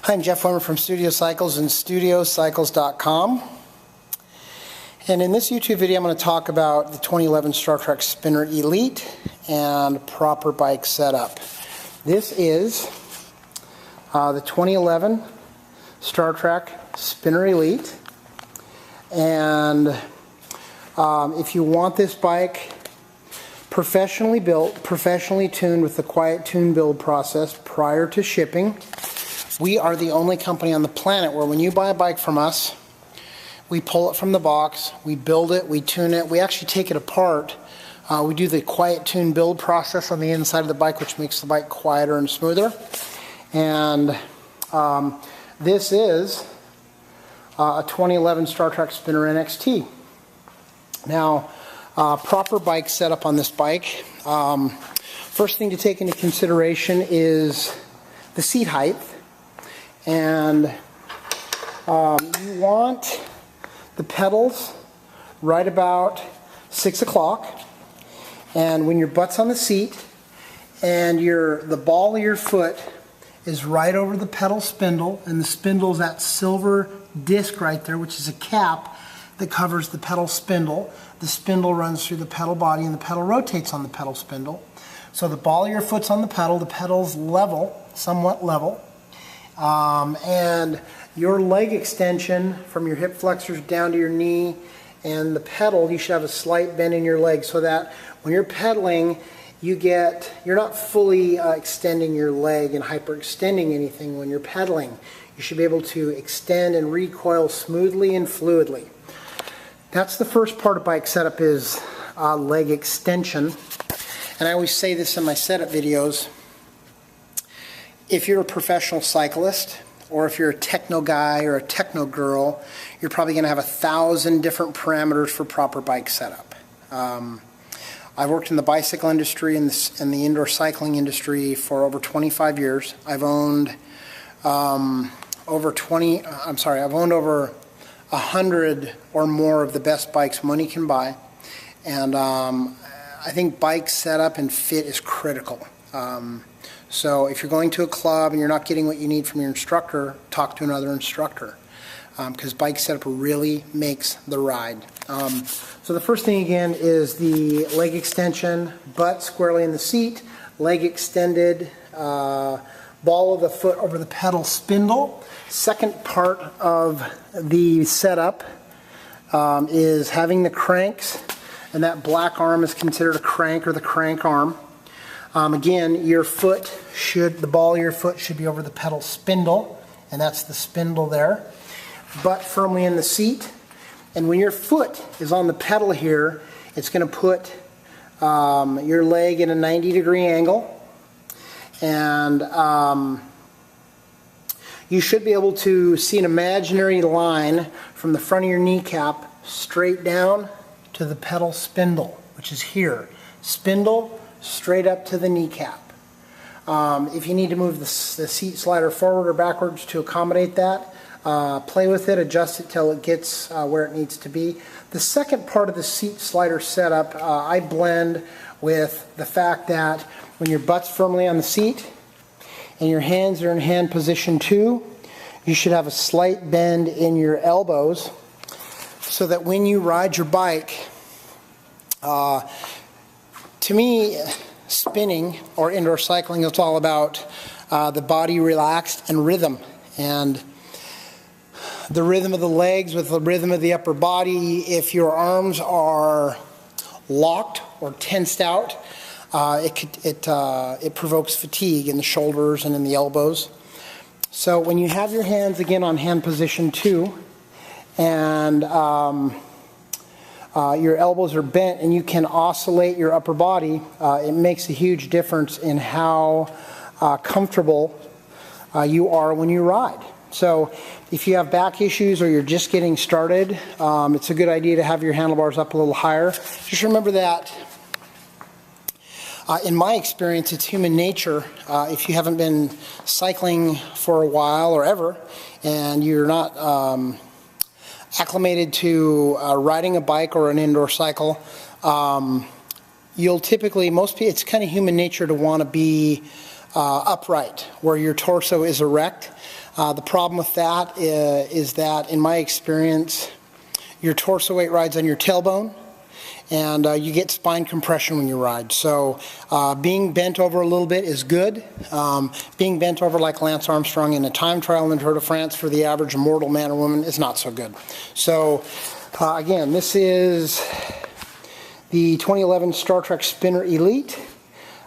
Hi, I'm Jeff Wimmer from Studio Cycles and StudioCycles.com. And in this YouTube video, I'm going to talk about the 2011 Trac Spinner Elite and proper bike setup. This is the 2011 Trac Spinner Elite. And if you want this bike professionally built, professionally tuned with the quiet tune build process prior to shipping, we are the only company on the planet where when you buy a bike from us, we pull it from the box, we build it, we tune it, we actually take it apart. We do the quiet tune build process on the inside of the bike, which makes the bike quieter and smoother. And this is a 2011 Trac Spinner NXT. Now, proper bike setup on this bike. First thing to take into consideration is the seat height. And you want the pedals right about 6 o'clock, and when your butt's on the seat and the ball of your foot is right over the pedal spindle, and the spindle is that silver disc right there, which is a cap that covers the pedal spindle. The spindle runs through the pedal body and the pedal rotates on the pedal spindle. So the ball of your foot's on the pedal's level, somewhat level. And your leg extension from your hip flexors down to your knee and the pedal, you should have a slight bend in your leg so that when you're pedaling, you're not fully extending your leg and hyperextending anything when you're pedaling. You should be able to extend and recoil smoothly and fluidly. That's the first part of bike setup, is leg extension. And I always say this in my setup videos. If you're a professional cyclist, or if you're a techno guy or a techno girl, you're probably going to have 1,000 different parameters for proper bike setup. I've worked in the bicycle industry and the indoor cycling industry for over 25 years. I've owned over 100 or more of the best bikes money can buy. And I think bike setup and fit is critical. So if you're going to a club and you're not getting what you need from your instructor, talk to another instructor, because bike setup really makes the ride. So the first thing again is the leg extension, butt squarely in the seat, leg extended, ball of the foot over the pedal spindle. Second part of the setup is having the cranks, and that black arm is considered a crank, or the crank arm. Again, the ball of your foot should be over the pedal spindle, and that's the spindle there. Butt firmly in the seat, and when your foot is on the pedal here, it's going to put your leg in a 90-degree angle, and you should be able to see an imaginary line from the front of your kneecap straight down to the pedal spindle, which is here. Spindle straight up to the kneecap. If you need to move the seat slider forward or backwards to accommodate that, play with it, adjust it till it gets where it needs to be. The second part of the seat slider setup, I blend with the fact that when your butt's firmly on the seat and your hands are in hand position 2, you should have a slight bend in your elbows so that when you ride your bike, to me, spinning or indoor cycling is all about the body relaxed and rhythm. And the rhythm of the legs with the rhythm of the upper body. If your arms are locked or tensed out, it provokes fatigue in the shoulders and in the elbows. So when you have your hands again on hand position 2, and your elbows are bent and you can oscillate your upper body, it makes a huge difference in how comfortable you are when you ride. So if you have back issues or you're just getting started, it's a good idea to have your handlebars up a little higher. Just remember that in my experience, it's human nature. If you haven't been cycling for a while or ever, and you're not acclimated to riding a bike or an indoor cycle, you'll typically, it's kind of human nature to want to be upright, where your torso is erect. The problem with that is that, in my experience, your torso weight rides on your tailbone, and you get spine compression when you ride. So being bent over a little bit is good. Being bent over like Lance Armstrong in a time trial in the Tour de France for the average mortal man or woman is not so good. So again, this is the 2011 Star Trek Spinner Elite.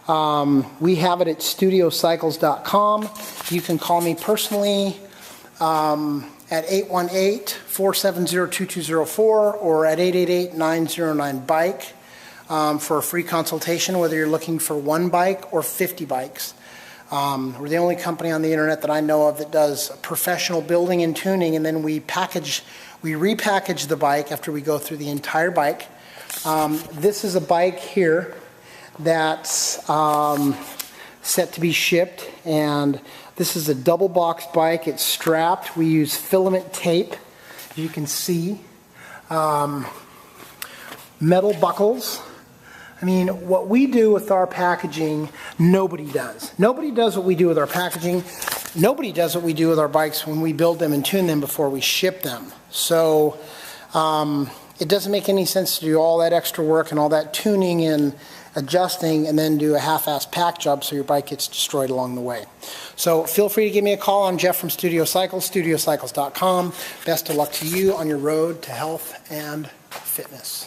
We have it at studiocycles.com. You can call me personally at 818-470-2204 or at 888-909-BIKE for a free consultation, whether you're looking for one bike or 50 bikes. We're the only company on the internet that I know of that does professional building and tuning, and then we repackage the bike after we go through the entire bike. This is a bike here that's set to be shipped, and this is a double box bike. It's strapped. We use filament tape, as you can see. Metal buckles. I mean, what we do with our packaging, nobody does. Nobody does what we do with our packaging. Nobody does what we do with our bikes when we build them and tune them before we ship them. So it doesn't make any sense to do all that extra work and all that tuning and adjusting and then do a half-assed pack job so your bike gets destroyed along the way. So feel free to give me a call. I'm Jeff from Studio Cycles, studiocycles.com. Best of luck to you on your road to health and fitness.